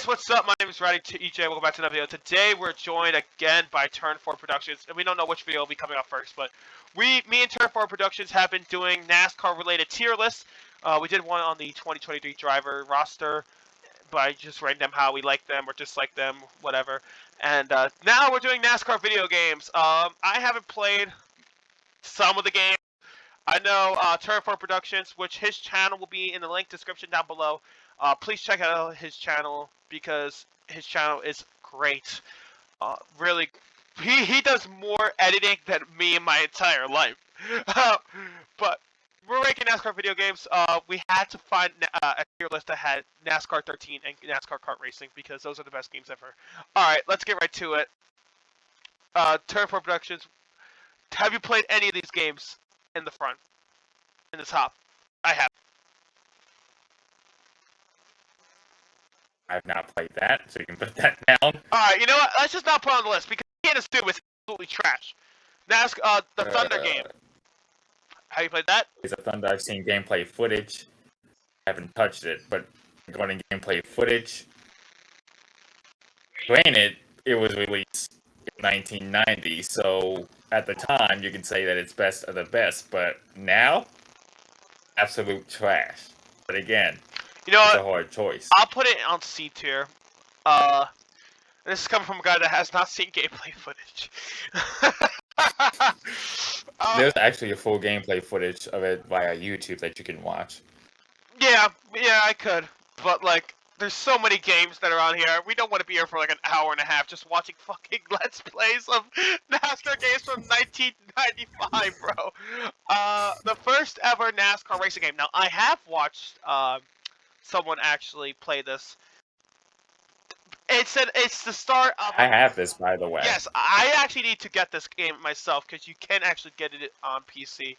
what's up? My name is Roddy EJ. Welcome back to another video. Today we're joined again by Turn 4 Productions, and we don't know which video will be coming up first, but me and Turn 4 Productions have been doing NASCAR related tier lists. We did one on the 2023 driver roster by just writing them how we like them or dislike them, whatever. And now we're doing NASCAR video games. I haven't played some of the games. I know Turn 4 Productions, which his channel will be in the link description down below. Please check out his channel because his channel is great. Really, he does more editing than me in my entire life. But we're ranking NASCAR video games. We had to find a tier list that had NASCAR 13 and NASCAR Kart Racing because those are the best games ever. Alright, let's get right to it. Turn 4 Productions. Have you played any of these games in the front? In the top? I have. I've not played that, so you can put that down. Alright, you know what? Let's just not put it on the list because you can't assume it's absolutely trash. NASCAR, the Thunder game. Have you played that? It's a Thunder. I've seen gameplay footage. I haven't touched it, but going to gameplay footage. Granted, it was released in 1990, so at the time you can say that it's best of the best, but now, absolute trash. But again, you know it's what? a hard choice. I'll put it on C tier. This is coming from a guy that has not seen gameplay footage. There's actually a full gameplay footage of it via YouTube that you can watch. Yeah, I could. But, like, there's so many games that are on here. We don't want to be here for, like, an hour and a half just watching fucking Let's Plays of NASCAR games from 1995, bro. The first ever NASCAR racing game. Now, I have watched, someone actually play this. It's the start of... I have this, by the way. Yes, I actually need to get this game myself because you can actually get it on PC,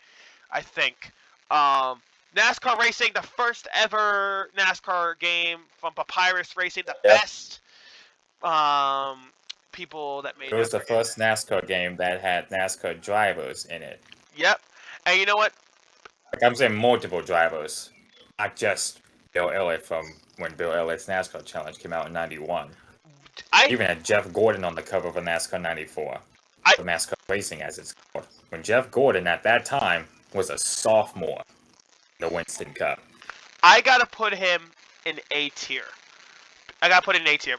I think. NASCAR Racing, the first ever NASCAR game from Papyrus Racing, the best people that made it. It was the first NASCAR game that had NASCAR drivers in it. Yep. And you know what? Like, I'm saying multiple drivers, not just Bill Elliott from when Bill Elliott's NASCAR Challenge came out in '91. Even had Jeff Gordon on the cover of a NASCAR '94. Of NASCAR Racing, as it's called. When Jeff Gordon, at that time, was a sophomore in the Winston Cup. I gotta put him in A tier.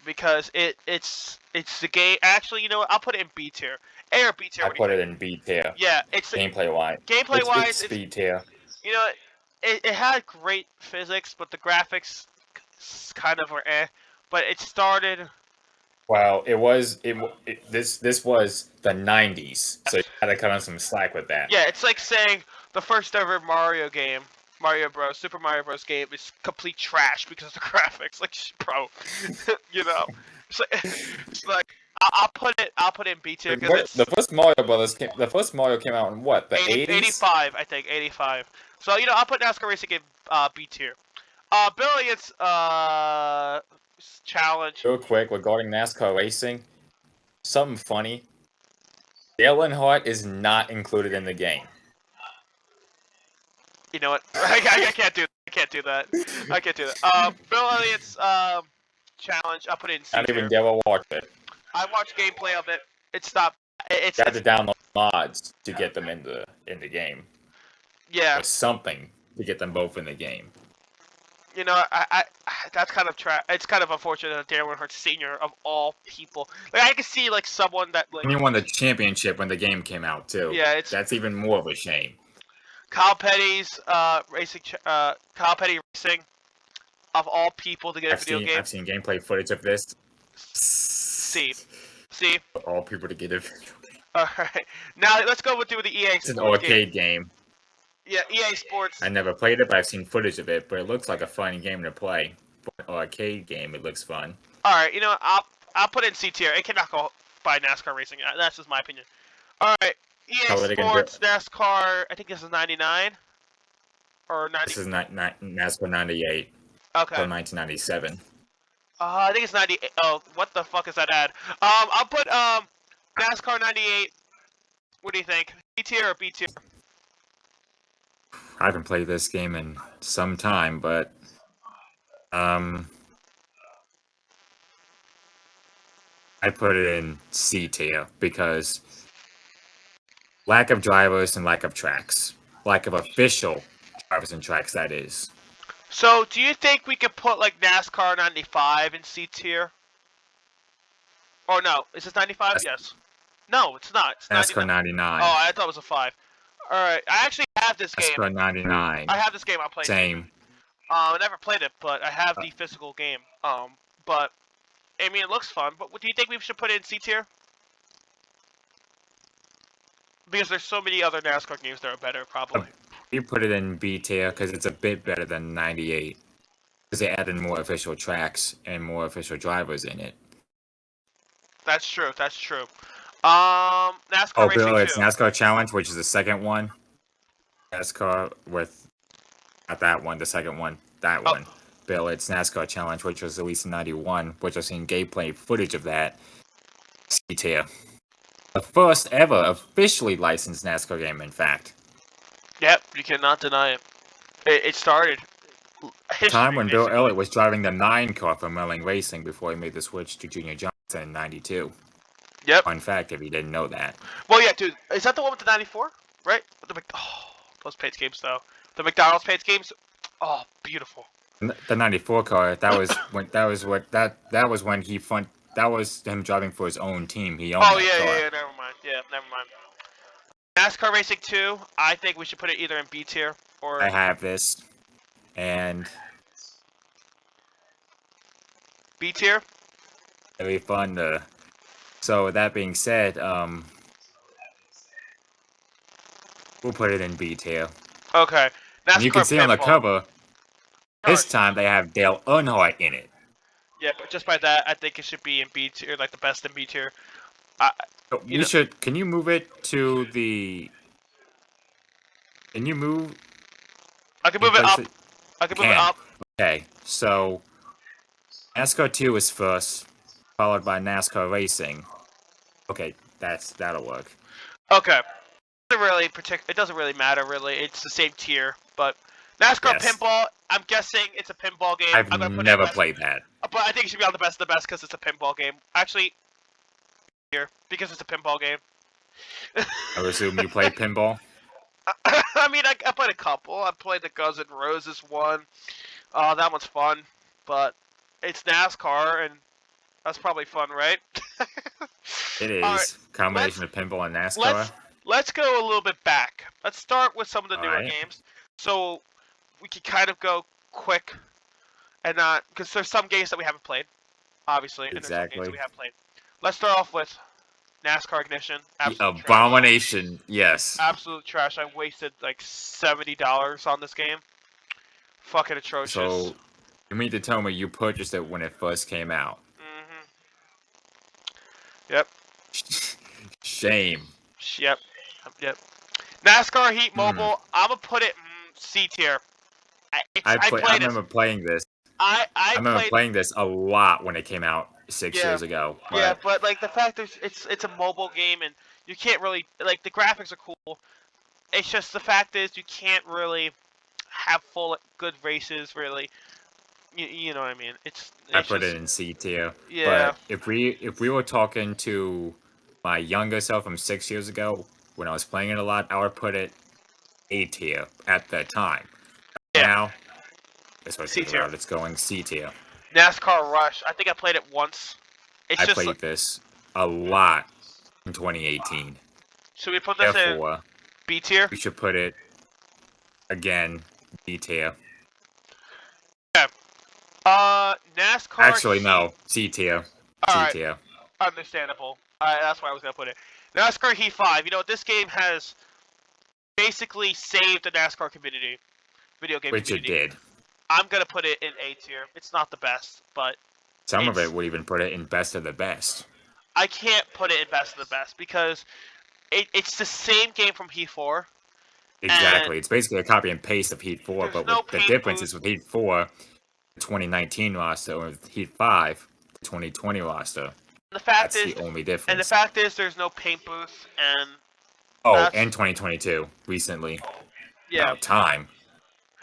Because it's the game. Actually, you know what? I'll put it in B tier. A or B tier. I put it in B tier. Yeah, it's gameplay wise. It's B tier. You know, it had great physics, but the graphics kind of were eh. But it started. Well, this was the '90s, so you had to cut on some slack with that. Yeah, it's like saying the first ever Mario game, Super Mario Bros. Game is complete trash because of the graphics. Like, bro, you know, it's like I'll put it in B tier because the first Mario came out in what, the 80s? 85, I think, 85. So you know, I'll put NASCAR Racing in B tier. Billy, it's challenge. Real quick, regarding NASCAR Racing, something funny. Dale Earnhardt is not included in the game. You know what? I can't do that. I can't do that. Bill Elliott's challenge. I'll put it in C tier. Not even Dale watched it. I watched gameplay of it. It's not. You had to download mods to get them in the game. Yeah. Or something to get them both in the game. You know, I that's kind of it's kind of unfortunate that Dale Earnhardt Sr. of all people. Like, I can see like someone that like. And he won the championship when the game came out too. Yeah, that's even more of a shame. Kyle Petty's racing. Kyle Petty Racing, of all people to get a video game. I've seen gameplay footage of this. See. Of all people to get a video game. All right, now let's go with the EA Sports. It's an arcade game. Yeah, EA Sports. I never played it, but I've seen footage of it. But it looks like a fun game to play. For an arcade game, it looks fun. All right, you know, I'll put it in C tier. It cannot go by NASCAR Racing. That's just my opinion. All right, EA Sports NASCAR. I think this is '99 or '90. This is NASCAR '98. Okay. From 1997. I think it's 98. Oh, what the fuck is that ad? I'll put NASCAR '98. What do you think? C tier or B tier? I haven't played this game in some time, but I put it in C tier because lack of drivers and lack of tracks. Lack of official drivers and tracks, that is. So, do you think we could put like NASCAR 95 in C tier? Or no, is this 95? That's Yes. No, it's not. It's NASCAR 99. 99. Oh, I thought it was a 5. Alright, I actually have this game. NASCAR 99. I have this game on PlayStation. Same. I never played it, but I have the physical game. But I mean, it looks fun. But do you think we should put it in C tier? Because there's so many other NASCAR games that are better, probably. You put it in B tier because it's a bit better than 98. Because they added more official tracks and more official drivers in it. That's true. That's true. NASCAR Racing Bill, 2. it's NASCAR Challenge, which is the second one. NASCAR with not that one, the second one, that one. Bill, it's NASCAR Challenge, which was released in 91, which I've seen gameplay footage of that. C tier. The first ever officially licensed NASCAR game, in fact. Yep, you cannot deny it. It started history, Time when basically. Bill Elliott was driving the 9 car for Merlin Racing before he made the switch to Junior Johnson in 92. Yep. Fun fact if you didn't know that. Well, yeah, dude. Is that the one with the 94? Right? Those Pates games, though. The McDonald's Pates games. Oh, beautiful. The 94 car, that was when that was him driving for his own team. He owned that car. Yeah, never mind. Yeah, never mind. NASCAR Racing 2, I think we should put it either in B tier or... I have this. And... B tier? It'll be fun to... So, with that being said, we'll put it in B tier. Okay. NASCAR And you can see on the Pinball. cover, this time they have Dale Earnhardt in it. Yeah, but just by that, I think it should be in B tier, like the best in B tier. Can you move it to the... Can you move... I can move it up. I can move it up. Okay, so... NASCAR 2 is first, followed by NASCAR Racing. Okay, that'll work. Okay. It doesn't really matter, really. It's the same tier, but... NASCAR Pinball, I'm guessing it's a pinball game. I've never played that. But I think it should be on the best of the best because it's a pinball game. Actually, here, because it's a pinball game. I would assume you played pinball? I mean, I played a couple. I played the Guns N' Roses one. That one's fun. But it's NASCAR, and that's probably fun, right? It is. Right, combination of pinball and NASCAR. Let's go a little bit back. Let's start with some of the newer games. So... we can kind of go quick and not because there's some games that we haven't played, obviously, and there's some games that we have played. Let's start off with NASCAR Ignition. Absolute abomination, trash. Yes. Absolute trash. I wasted like $70 on this game. Fucking atrocious. So, you mean to tell me you purchased it when it first came out? Mm-hmm. Yep. Shame. Yep. NASCAR Heat Mobile. I'm gonna put it in C tier. I remember playing this. I remember playing this a lot when it came out 6 years ago. But... yeah, but like the fact is, it's a mobile game and you can't really like the graphics are cool. It's just the fact is you can't really have full good races really. You know what I mean? I put it in C tier. Yeah. But if we were talking to my younger self from 6 years ago when I was playing it a lot, I would put it A tier at the time. Yeah. Now, C tier. It's going C tier. NASCAR Rush. I think I played it once. I played this a lot in 2018. Should we put this in B tier? We should put it again B tier. Okay. NASCAR. Actually, no. C tier. C tier. Understandable. That's why I was gonna put it. NASCAR Heat 5. You know, this game has basically saved the NASCAR community. Video game Which community. it did. I'm gonna put it in A tier. It's not the best, but some of it would even put it in best of the best. I can't put it in best of the best because it's the same game from Heat 4. Exactly. It's basically a copy and paste of Heat 4, but the difference is with Heat 4, the 2019 roster, or with Heat 5, the 2020 roster. That's the only difference. And the fact is, there's no paint booth, and and 2022 recently. Yeah. About time.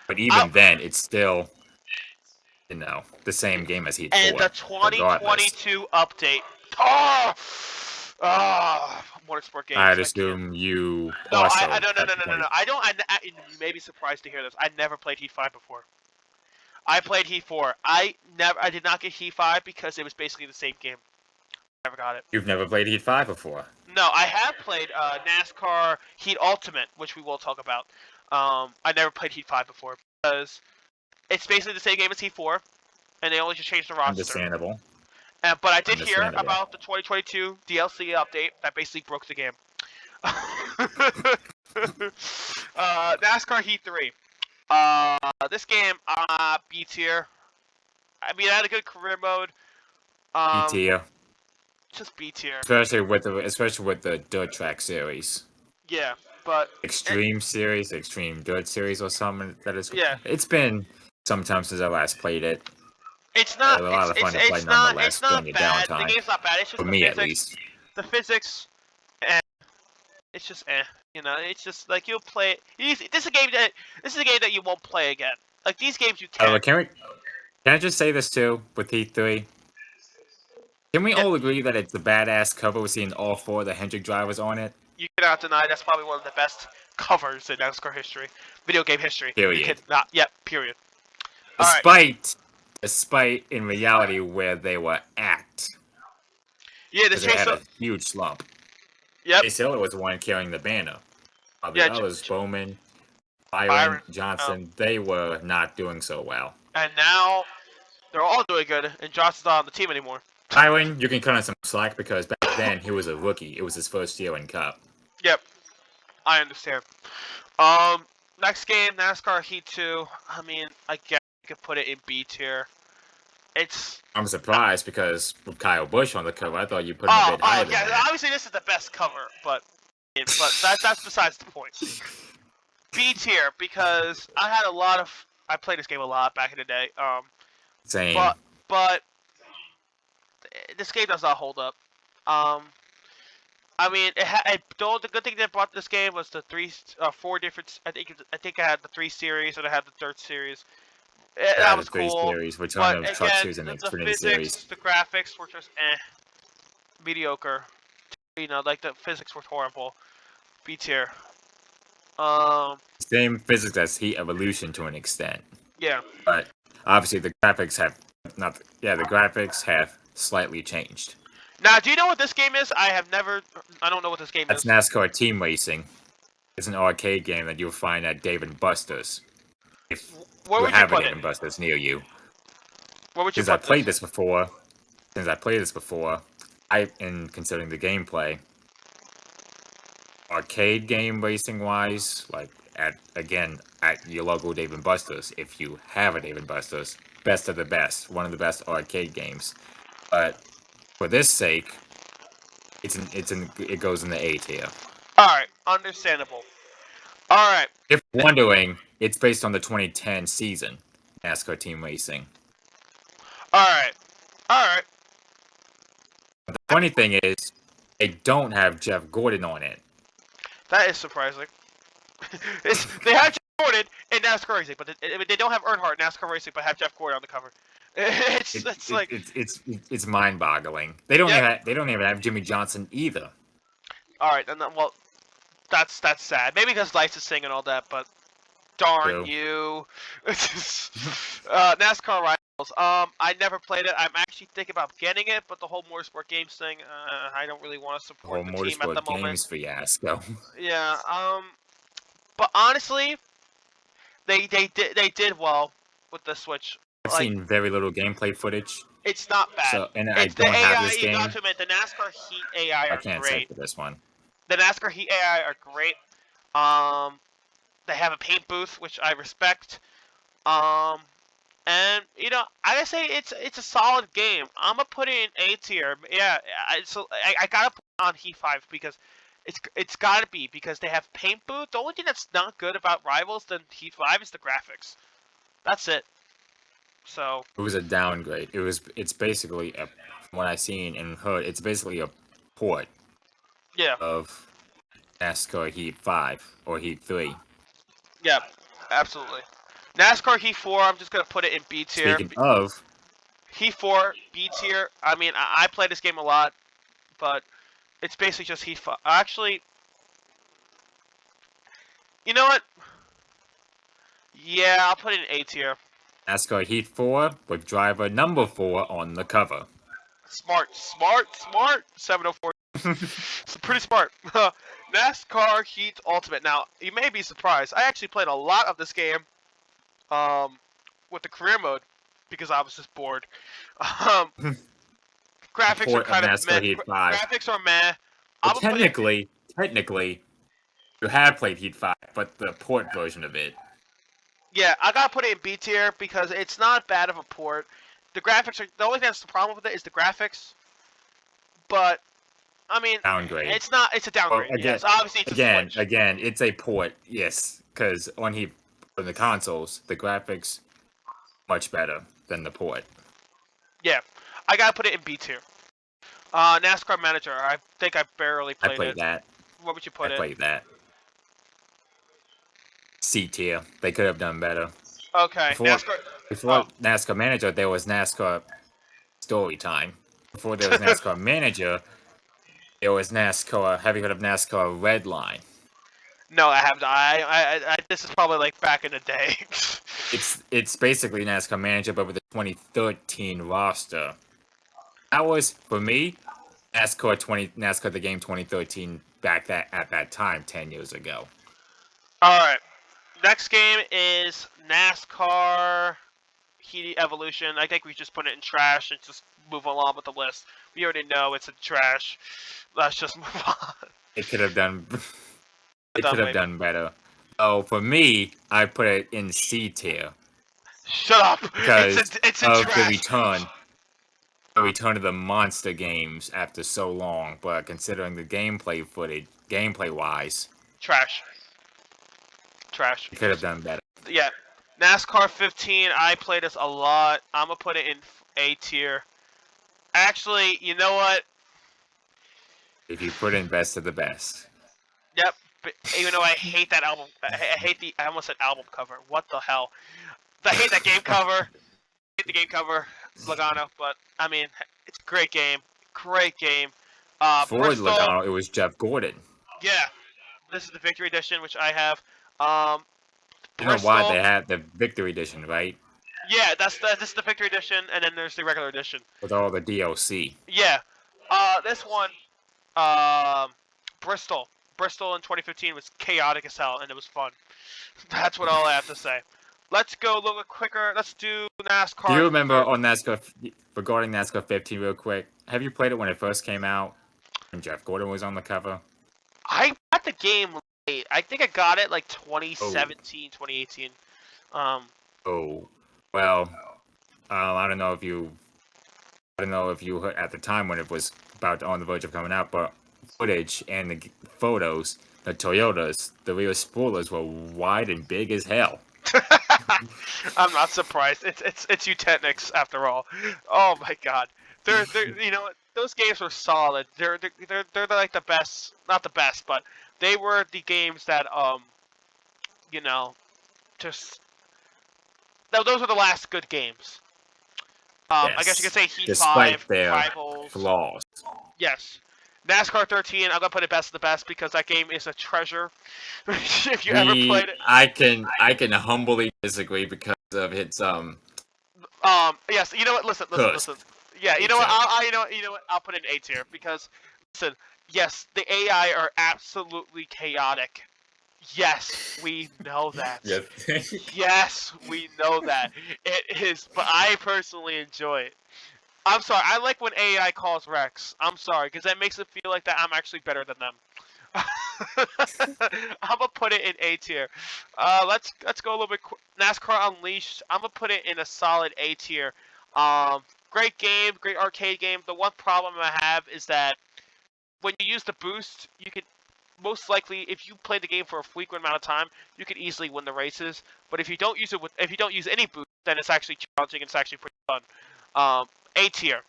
But even then, it's still, the same game as Heat 4. And the 2022 update Oh, motorsport games. I'd I can't. assume you No, I also no no have no no no 20. no. I don't. You may be surprised to hear this. I never played Heat 5 before. I played Heat 4. I did not get Heat 5 because it was basically the same game. Never got it. You've never played Heat 5 before. No, I have played NASCAR Heat Ultimate, which we will talk about. I never played Heat 5 before because it's basically the same game as Heat 4, and they only just changed the roster. Understandable. But I did hear Understandable. about the 2022 DLC update that basically broke the game. NASCAR Heat 3. This game, B tier. I mean, I had a good career mode. B tier. Just B tier. Especially with the Dirt Track series. Yeah, but Extreme series, Extreme Dirt series, or something that is. Yeah. It's been some time since I last played it. It's not. A lot of fun to play It's nonetheless not during your bad. downtime. The game's not bad. It's just For the me, physics. at least. The physics, it's just You know, it's just like you'll play. This is a game that you won't play again. Like these games you can. Can I just say this too with Heat 3? Can we all agree that it's a badass cover with seeing all 4 of the Hendrick drivers on it? You cannot deny that's probably one of the best covers in NASCAR history, video game history. Period. You cannot. Yep. Period. Despite in reality where they were at. Yeah, They had a huge slump. Yep. Chase Hill was the one carrying the banner. The others, Bowman, Byron, Johnson, they were not doing so well. And now they're all doing good, and Johnson's not on the team anymore. Byron, you can cut on some slack because back then he was a rookie. It was his first year in Cup. Yep, I understand. Next game, NASCAR Heat 2. I mean, I guess you could put it in B tier. I'm surprised because with Kyle Busch on the cover, I thought you put him a bit higher than that. Obviously this is the best cover, but that's besides the point. B tier because I played this game a lot back in the day. Same. But this game does not hold up. I mean, the good thing that brought this game was the 4 different. I think I had the 3 series and I had the Dirt series. That was cool. Series, which one of Truck Series and Xfinity Series. The graphics were just mediocre. You know, like the physics were horrible. B tier. Same physics as Heat Evolution to an extent. Yeah. But obviously the graphics have the graphics have slightly changed. Now, do you know what this game is? I don't know what this game is. That's NASCAR Team Racing. It's an arcade game that you'll find at Dave & Buster's. If you have a Dave & Buster's near you. Where would you Since I played this before, in considering the gameplay, arcade game racing wise, like at your local Dave & Buster's, if you have a Dave & Buster's, best of the best, one of the best arcade games. But for this sake, it goes in the A tier. All right, understandable. All right. If you're wondering, it's based on the 2010 season, NASCAR Team Racing. All right. The funny thing is, they don't have Jeff Gordon on it. That is surprising. They have Jeff Gordon in NASCAR Racing, but they don't have Earnhardt in NASCAR Racing, but have Jeff Gordon on the cover. It's mind-boggling. They don't even have Jimmy Johnson either. All right, and then, well, that's sad. Maybe because licensing and all that, but darn you. NASCAR Rivals. I never played it. I'm actually thinking about getting it, but the whole motorsport games thing, I don't really want to support the team at the moment. Games fiasco. Yeah. But honestly, they did well with the Switch. I've seen very little gameplay footage. It's not bad. So, and I don't have this game. Not to admit, the NASCAR Heat AI are can't great. say for this one. The NASCAR Heat AI are great. They have a paint booth, which I respect. And you know, I gotta say it's a solid game. I'm gonna put it in A tier. Yeah, I gotta put it on Heat 5 because it's gotta be because they have paint booth. The only thing that's not good about Rivals than Heat 5 is the graphics. That's it. So it was a downgrade. It's basically from what I've seen and heard, it's basically a port. Yeah. Of NASCAR Heat 5 or Heat 3. Yeah, absolutely. NASCAR Heat 4, I'm just gonna put it in B tier. Speaking of Heat 4, B tier. I mean, I play this game a lot. but it's basically just Heat 5. Actually, you know what? Yeah, I'll put it in A tier. NASCAR Heat 4 with driver number 4 on the cover. Smart. 704. It's pretty smart. NASCAR Heat Ultimate. Now, you may be surprised. I actually played a lot of this game with the career mode because I was just bored. Um, graphics are Port of kind of meh. NASCAR Heat 5. Graphics are meh. But technically, you have played Heat 5, but the port version of it. Yeah, I gotta put it in B tier because it's not bad of a port. The graphics are the only thing that's the problem with it is the graphics. But I mean, Downgrade. it's not. It's a downgrade. Well, Yes, obviously it's a switch. Again, it's a port. Yes, because on the consoles, the graphics much better than the port. Yeah, I gotta put it in B tier. NASCAR Manager. I think I barely played it. I played that. What would you put it? I played that. C tier. They could have done better. Okay. Before NASCAR Manager, there was NASCAR Story Time. Before there was NASCAR Manager, there was NASCAR. Have you heard of NASCAR Redline? No, I have not. I this is probably like back in the day. It's basically NASCAR Manager, but with the 2013 roster. That was for me, NASCAR The Game 2013 at that time, 10 years ago. All right. Next game is NASCAR Heat Evolution. I think we just put it in trash and just move along with the list. We already know it's in trash. Let's just move on. It could have done. It could have done better. Oh, for me, I put it in C tier. Shut up! Because it's of trash. the return of the monster games after so long. But considering the gameplay footage, gameplay-wise, trash. It could have done better. Yeah. NASCAR 15, I played this a lot. I'm going to put it in A tier. Actually, you know what? If you put in best of the best. Yep. But even though I hate that album, I almost said album cover. What the hell? I hate that game cover. I hate the game cover, Logano. But, I mean, it's a great game. Great game. For Logano, it was Jeff Gordon. Yeah. This is the Victory Edition, which I have. You know why they had the Victory Edition, right? Yeah, this is the Victory Edition, and then there's the regular edition. With all the DLC. Yeah. This one, Bristol. Bristol in 2015 was chaotic as hell, and it was fun. That's what all I have to say. Let's go a little bit quicker. Let's do NASCAR. Do you remember on NASCAR, regarding NASCAR 15 real quick, have you played it when it first came out? When Jeff Gordon was on the cover? I got the game late. I think I got it like 2017, 2018. Oh, well, I don't know if you heard at the time when it was about on the verge of coming out, but footage and the photos, the Toyotas, the rear spoilers were wide and big as hell. I'm not surprised. It's Eutechnics after all. Oh my god. They're you know those games were solid. They're like the best, not the best, but they were the games that you know, just those were the last good games. Yes. I guess you could say Heat Despite 5, their Rivals. flaws. Yes. NASCAR 13, I'm gonna put it best of the best because that game is a treasure. If you ever played it, I can humbly disagree because of its yes, you know what? Listen. Yeah, you know what? You know what? I'll put it in A tier because listen. Yes, the AI are absolutely chaotic. Yes, we know that. Yes. Yes, we know that. It is, but I personally enjoy it. I'm sorry. I like when AI calls wrecks. I'm sorry, because that makes it feel like that I'm actually better than them. I'm gonna put it in A tier. Let's go a little bit. NASCAR Unleashed. I'm gonna put it in a solid A tier. Great game, great arcade game. The one problem I have is that when you use the boost, you could most likely, if you play the game for a frequent amount of time, you could easily win the races. But if you don't use any boost, then it's actually challenging. And it's actually pretty fun. A tier.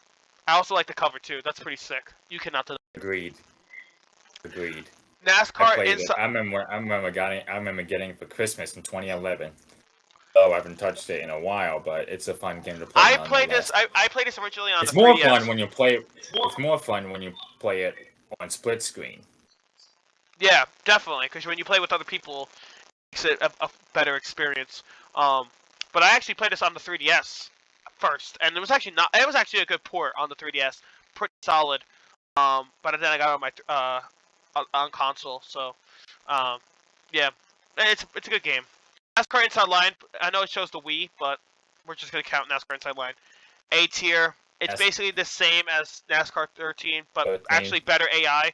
I also like the cover too. That's pretty sick. You cannot deny. Agreed. NASCAR I remember getting it for Christmas in 2011. Oh, I haven't touched it in a while, but it's a fun game to play. I played this originally on it's the more 3DS. fun when you play. It's more fun when you play it on split screen. Yeah, definitely. Because when you play with other people, it makes it a better experience. But I actually played this on the 3DS first, and it was actually not. It was actually a good port on the 3DS, pretty solid. But then I got it on my on console. So, um, yeah, it's a good game. NASCAR Inside Line. I know it shows the Wii, but we're just gonna count NASCAR Inside Line. A tier. It's basically the same as NASCAR 13, but 13. actually better AI.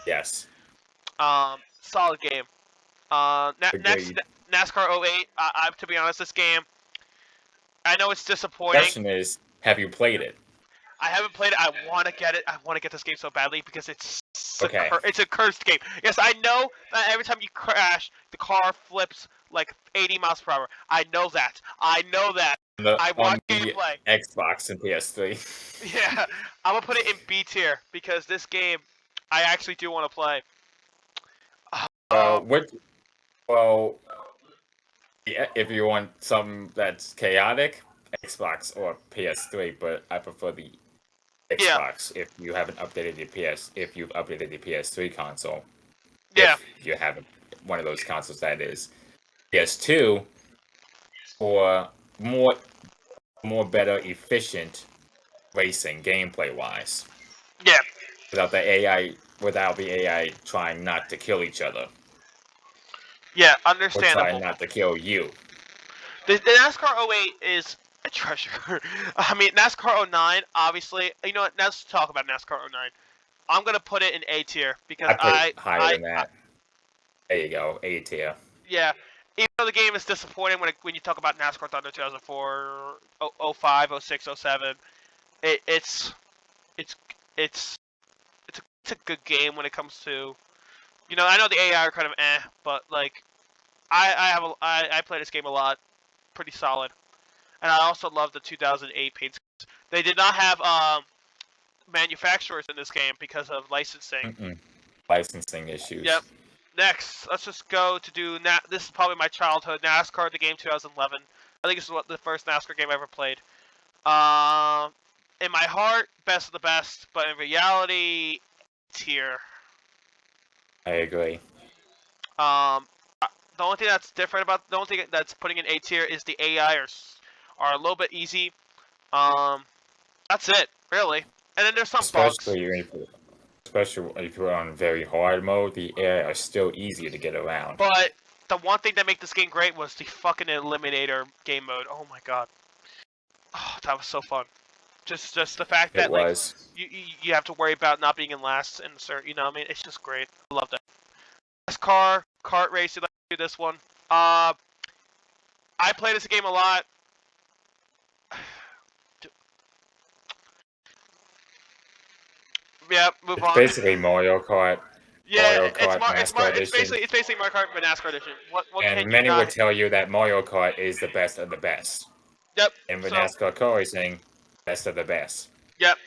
Yes. Solid game. Next, NASCAR 08. To be honest, this game, I know it's disappointing. The question is, have you played it? I haven't played it. I want to get it. I want to get this game so badly because it's Okay. It's a cursed game. Yes, I know that every time you crash, the car flips like 80 miles per hour. I know that. I watch gameplay. Xbox and PS3. Yeah, I'm gonna put it in B tier because this game, I actually do want to play. If you want something that's chaotic, Xbox or PS3, but I prefer the Xbox if you haven't updated if you've updated the PS3 console. Yeah. If you haven't, one of those consoles that is. PS2 for more better efficient racing gameplay wise. Yeah. Without the AI trying not to kill each other. Yeah, understandable. Or trying not to kill you. The NASCAR 08 is a treasure. I mean, NASCAR 09, obviously. You know what? Let's talk about NASCAR 09. I'm gonna put it in A tier because I put higher than that. There you go, A tier. Yeah, even though the game is disappointing when you talk about NASCAR Thunder 2004, 05, 06, 07, it's a good game when it comes to, I know the AI are kind of but like I play this game a lot, pretty solid, and I also love the 2008 paint schemes. They did not have manufacturers in this game because of licensing. Licensing issues. Yep. Next, let's just go to do this is probably my childhood, NASCAR The Game 2011. I think this is the first NASCAR game I ever played. In my heart, best of the best, but in reality, tier. I agree. The only thing that's different the only thing that's putting in A tier is the AI are a little bit easy. That's it, really. And then there's some bugs. Especially if you're on very hard mode, the AI are still easier to get around. But the one thing that made this game great was the fucking Eliminator game mode. Oh my god. Oh, that was so fun. Just the fact that you have to worry about not being in last in certain, I mean, it's just great. I love that. NASCAR kart race. Let's do this one. I play this game a lot. Yeah, move on. It's basically Mario Kart. Yeah, Mario Kart it's basically Mario Kart but NASCAR edition. And many would tell you that Mario Kart is the best of the best. Yep. And with NASCAR Car Racing, best of the best. Yep.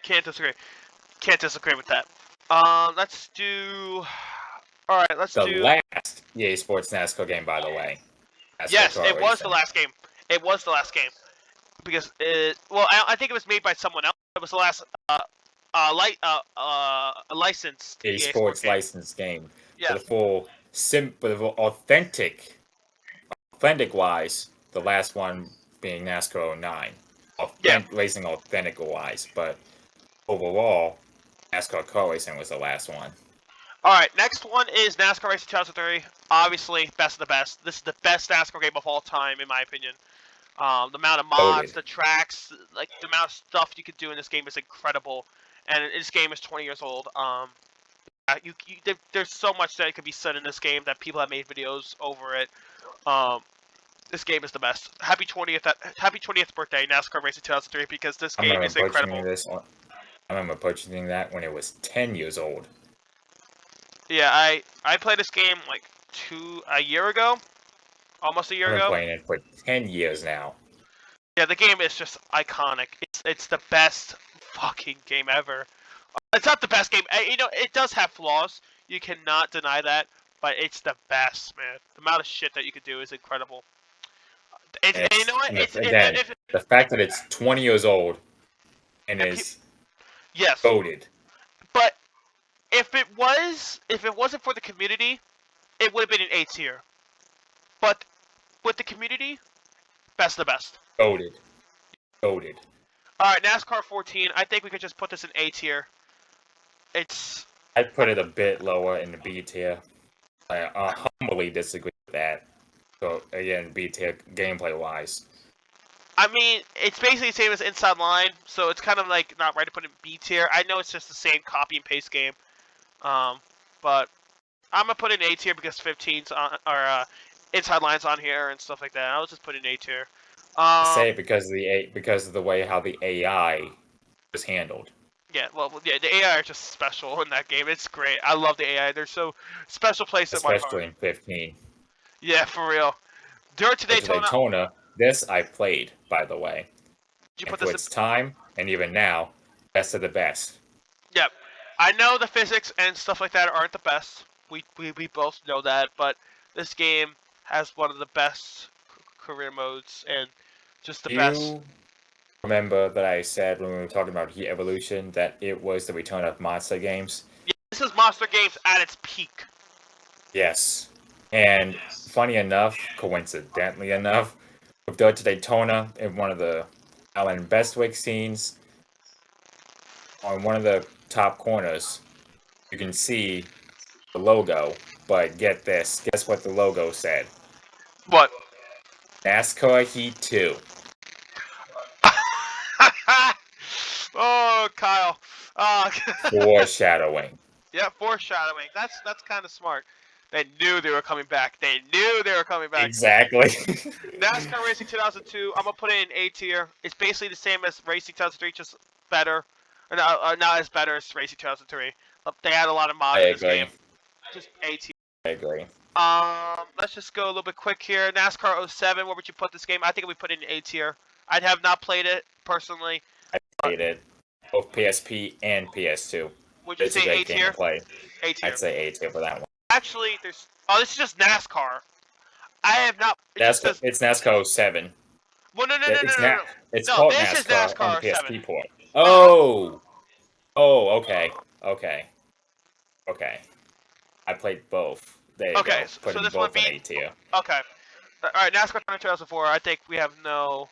Can't disagree. Can't disagree with that. Let's do. All right, let's do the last EA Sports NASCAR game, by the way. Yes, it was the last game. It was the last game because I think it was made by someone else. It was the last licensed EA Sports licensed game. Yeah. For the authentic wise, the last one being NASCAR 09. Racing authentic wise, but overall, NASCAR Car Racing was the last one. Alright, next one is NASCAR Racing 2003. Obviously, best of the best. This is the best NASCAR game of all time, in my opinion. The amount of mods, the tracks, like the amount of stuff you could do in this game is incredible. And this game is 20 years old. There's so much that could be said in this game that people have made videos over it. This game is the best. Happy 20th birthday, NASCAR Racing 2003, because this game is incredible. I remember purchasing that when it was 10 years old. Yeah, I played this game like a year ago, almost a year ago. I've been playing it for 10 years now. Yeah, the game is just iconic. It's the best fucking game ever. It's not the best game. It does have flaws. You cannot deny that, but it's the best, man. The amount of shit that you could do is incredible. And you know what? The fact that it's 20 years old and is Yes, Voted. but if it wasn't for the community, it would have been an A tier. But with the community, best of the best. Voted. Voted. All right, NASCAR 14. I think we could just put this in A tier. It's. I'd put it a bit lower in the B tier. I humbly disagree with that. So again, B tier gameplay wise. I mean, it's basically the same as Inside Line, so it's kind of like not right to put it in B tier. I know it's just the same copy and paste game, but I'm gonna put it in A tier because 15's on or Inside Line's on here and stuff like that. I'll just put it in A tier. I say it because of the way how the AI was handled. Yeah, well, yeah, the AI are just special in that game. It's great. I love the AI. They're so special place in my heart. Especially in 15. Yeah, for real. Dirt to Daytona. This I played, by the way. Did you put for this its time, and even now, best of the best. Yep. I know the physics and stuff like that aren't the best. We both know that, but this game has one of the best career modes and just the best. You remember that I said when we were talking about Heat Evolution that it was the return of monster games? Yeah, this is Monster Games at its peak. Yes. And funny enough, coincidentally enough, with Dirt to Daytona in one of the Alan Bestwick scenes, on one of the top corners, you can see the logo, but get this, guess what the logo said? What? NASCAR Heat 2. Oh, Kyle. Foreshadowing. Yeah, foreshadowing. That's kind of smart. They knew they were coming back. They knew they were coming back. Exactly. NASCAR Racing 2002. I'm gonna put it in A tier. It's basically the same as Racing 2003, just better. Or not as better as Racing 2003. They had a lot of mods in this game. Just A tier. I agree. Let's just go a little bit quick here. NASCAR 07. Where would you put this game? I think we put it in A tier. I have not played it personally. I played it, both PSP and PS2. Would you say A tier? A tier. I'd say A tier for that one. Actually, there's. Oh, this is just NASCAR. I have not. It's NASCAR 07. Well, no. It's no, called this NASCAR, is NASCAR on the PSP 7. port. Oh! Oh, okay. I played both. There you go. Put them both in A tier. Okay. Alright, NASCAR Thunder 2004. I think we have no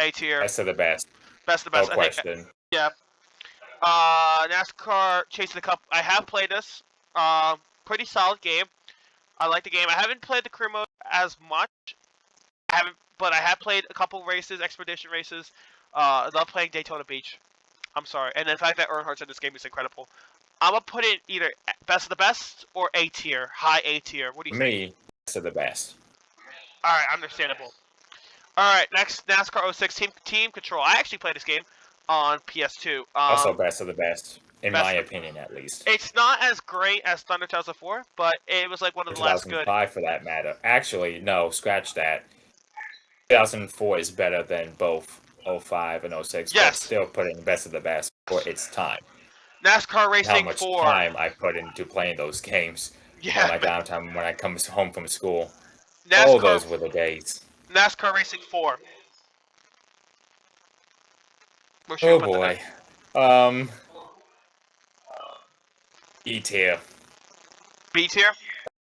A tier. Best of the best. Best of the best. No question. Yeah. NASCAR Chasing the Cup. I have played this. Pretty solid game. I like the game. I haven't played the career mode as much. But I have played a couple races, expedition races. I love playing Daytona Beach. I'm sorry. And the fact that Earnhardt's in this game is incredible. I'm gonna put it either best of the best or A tier, high A tier. What do you think? Me, best of the best. All right, understandable. All right, next NASCAR 06 Team Control. I actually played this game on PS2. Also best of the best, in my opinion, at least. It's not as great as Thunder 2004, but it was like one of the last good. 2005 for that matter. Actually, no, scratch that. 2004 is better than both 05 and 06. Yes. But still putting best of the best for its time. NASCAR Racing 4. How much time I put into playing those games. Yeah. On my downtime when I come home from school. NASCAR, all those were the days. NASCAR Racing 4. Oh boy. E tier. B tier?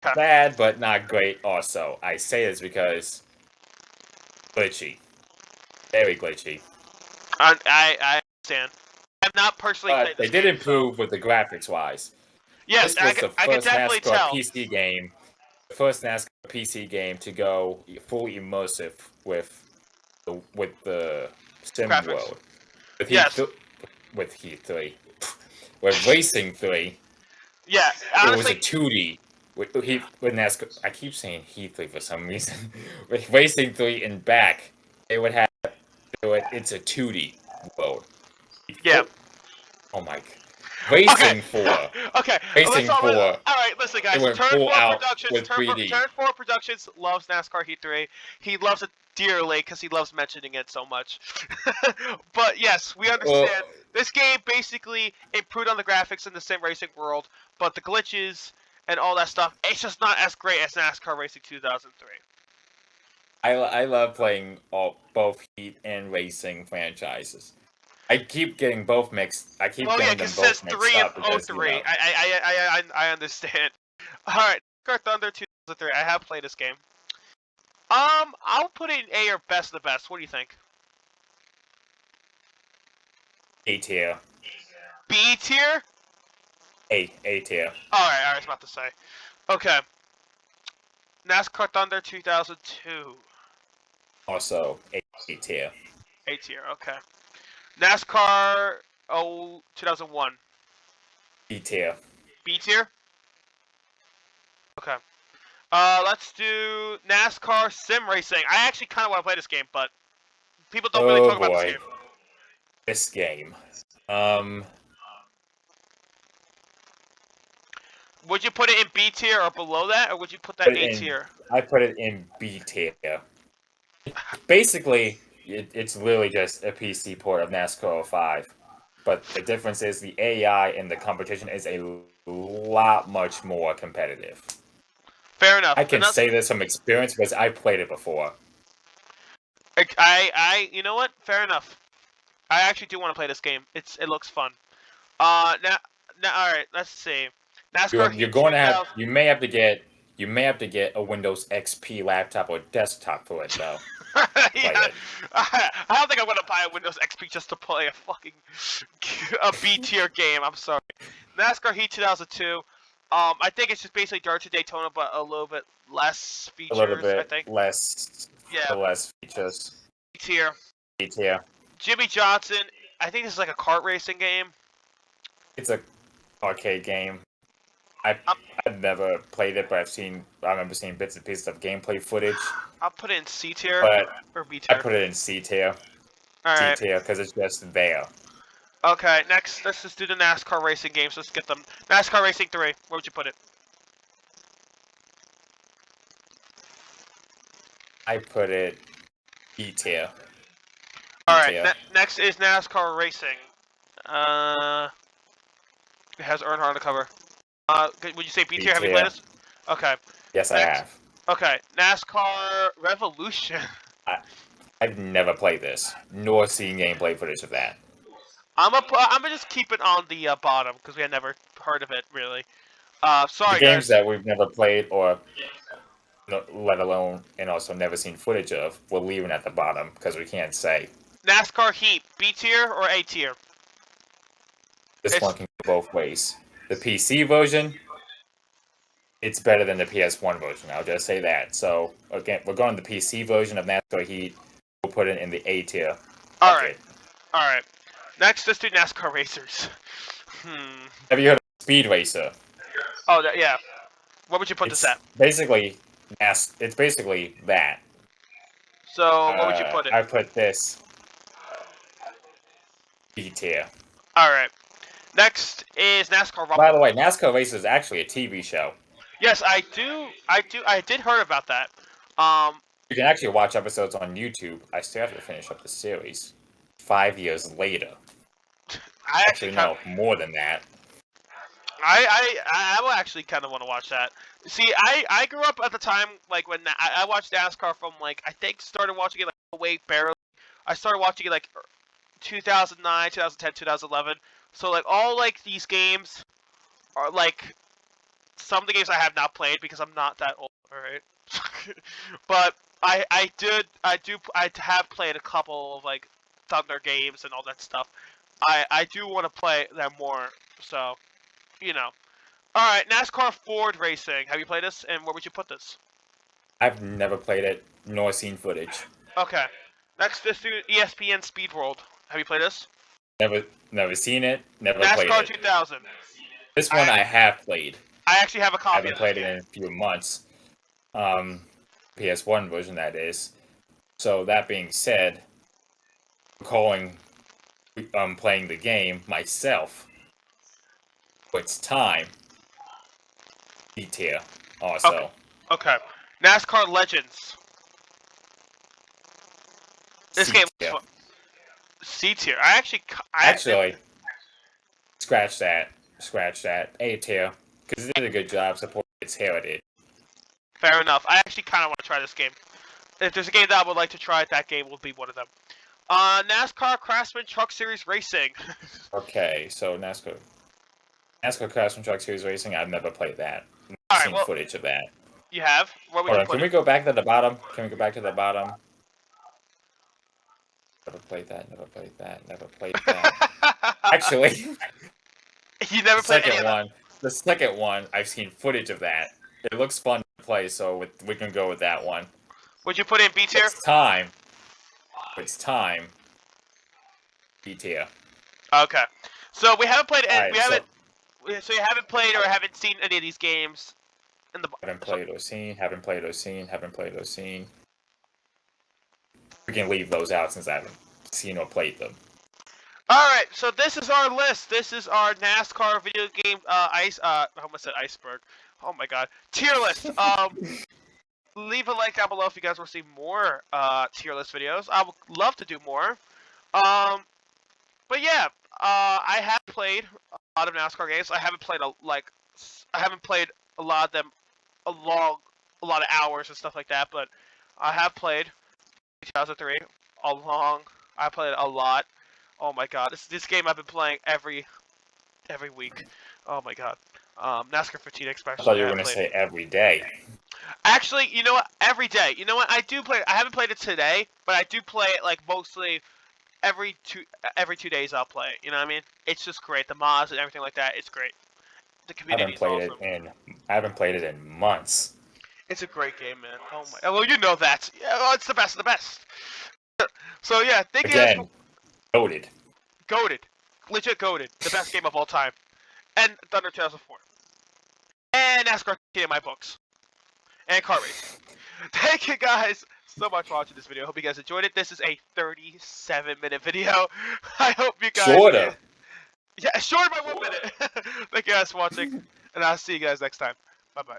Okay. Bad, but not great also. I say this because glitchy. Very glitchy. I understand. I have not personally played this they did improve with the graphics wise. Yes, this was the first NASCAR tell. PC game. The first NASCAR PC game to go fully immersive with the sim graphics. World. With Heat 3. With Racing 3. Yeah, honestly, it was a 2D. With NASCAR, I keep saying Heat 3 for some reason. With Racing 3 and back, it's a 2D world. Yeah. Oh my. Racing 4. Okay. Racing 4. All right, listen, guys. Turn 4 Productions loves NASCAR Heat 3. He loves it dearly because he loves mentioning it so much. But yes, we understand. This game basically improved on the graphics in the sim racing world, but the glitches and all that stuff, it's just not as great as NASCAR Racing 2003. I love playing both Heat and Racing franchises. I keep getting both mixed. I keep Oh yeah, getting them because it says both mixed 3 and up because, 03. I understand. All right, NASCAR Thunder 2003. I have played this game. I'll put it in A or best of the best. What do you think? A tier. B tier? A tier. Alright, I was about to say. Okay. NASCAR Thunder 2002. Also A tier. A tier, okay. NASCAR 2001. B tier. B tier? Okay. Let's do NASCAR Sim Racing. I actually kind of want to play this game, but people don't really Oh talk about this boy, game. this game. Um, Would you put it in B tier or below that, or would you put that put it A in. tier? I put it in B tier. Basically, it's literally just a PC port of NASCAR 05. But the difference is the AI in the competition is a lot much more competitive. Fair enough. I can say this from experience because I played it before. You know what? Fair enough. I actually do want to play this game. It looks fun. Now, all right. Let's see. NASCAR You're Heat going to have 2000. you may have to get a Windows XP laptop or desktop for it though. Play Yeah, it. I don't think I'm gonna buy a Windows XP just to play a fucking a B tier game. I'm sorry. NASCAR Heat 2002. I think it's just basically Dirt to Daytona, but a little bit less A little features. I bit think. Yeah, less features. B tier. B tier. Jimmy Johnson. I think this is like a kart racing game. It's a arcade game. I've never played it, but I remember seeing bits and pieces of gameplay footage. I'll put it in C tier But or B I tier. put it in C tier. All C right. tier because it's just there. Okay. Next, let's just do the NASCAR racing games. Let's get them. NASCAR Racing 3. Where would you put it? I put it E tier. All E right. tier. Next is NASCAR Racing. It has Earnhardt on the cover. Would you say B B tier? Have you played tier. this? Okay. Yes, I Next. have. Okay. NASCAR Revolution. I've never played this, nor seen gameplay footage of that. I'm gonna just keep it on the bottom because we had never heard of it really. The Sorry games guys. that we've never played or let alone and also never seen footage of, we're leaving at the bottom because we can't say. NASCAR Heat. B tier or A tier? This one can go both ways. The PC version, it's better than the PS1 version. I'll just say that. So again, we're going to the PC version of NASCAR Heat. We'll put it in the A tier. All right. Next, let's do NASCAR Racers. Have you heard of Speed Racer? Oh, yeah. What would you put this at? Basically it's basically that. So, what would you put it? I put this B tier. All right. Next is NASCAR Rumble. By the way, NASCAR Racer is actually a TV show. Yes, I did heard about that. You can actually watch episodes on YouTube. I still have to finish up the series 5 years later. I actually more than that. I will actually kind of want to watch that. See, I grew up at the time like when I watched NASCAR from like I think started watching it like way barely. I started watching it like 2009, 2010, 2011. So like all like these games are like some of the games I have not played because I'm not that old, alright? But I have played a couple of like Thunder games and all that stuff. I do want to play them more, so you know. Alright, NASCAR Ford Racing. Have you played this and where would you put this? I've never played it, nor seen footage. Okay. Next is ESPN Speed World. Have you played this? Never seen it, never played NASCAR it. 2000. This one I have played. I actually have a I copy haven't of played this it in a few months. PS1 version, that is. So that being said, playing the game myself. It's time. B tier, also. Okay. NASCAR Legends. This game was fun. C tier. Actually, scratch that. A tier, because it did a good job supporting its heritage. Fair enough. I actually kind of want to try this game. If there's a game that I would like to try, that game will be one of them. NASCAR Craftsman Truck Series Racing. Okay, so NASCAR Craftsman Truck Series Racing. I've never played that. I've All right, seen well, footage of that. you have. Where would Hold you on, put can it? we go back to the bottom? Can we go back to the bottom? Never played that. Never played that. Never played that. Actually, You never the played any second of them. one. The second one, I've seen footage of that. It looks fun to play, so we can go with that one. Would you put it in B tier? It's time. It's time. B tier. Okay. So we haven't played. All We right, so haven't. So you haven't played or haven't seen any of these games in the. haven't So, played or seen. Haven't played or seen. Haven't played or seen. We can leave those out since I haven't seen or played them. all right. So this is our list. This is our NASCAR video game I almost said iceberg. Oh my god. Tier list. Leave a like down below if you guys want to see more tier list videos. I would love to do more. But yeah, I have played a lot of NASCAR games. I haven't played I haven't played a lot of them a lot of hours and stuff like that. But I have played 2003 a long. I played a lot. Oh my god, this game I've been playing every week. Oh my god, NASCAR 15 I thought especially. you I were have gonna played. say every day. Actually, you know what? Every day. You know what? I do play. I haven't played it today, but I do play it like mostly every 2 days. I'll play it. You know what I mean? It's just great. The mods and everything like that. It's great. The community is awesome. I haven't played it in months. It's a great game, man. Oh my. Well, you know that. Yeah, well, it's the best of the best. So yeah, thank you guys for Again, goated. goated, legit goated, the best game of all time, and Thunder 2004, and NASCAR in my books, and car racing. Thank you guys so much for watching this video. Hope you guys enjoyed it. This is a 37-minute video. I hope you guys Shorter. Yeah, short by 1 minute. Thank you guys for watching, and I'll see you guys next time. Bye bye.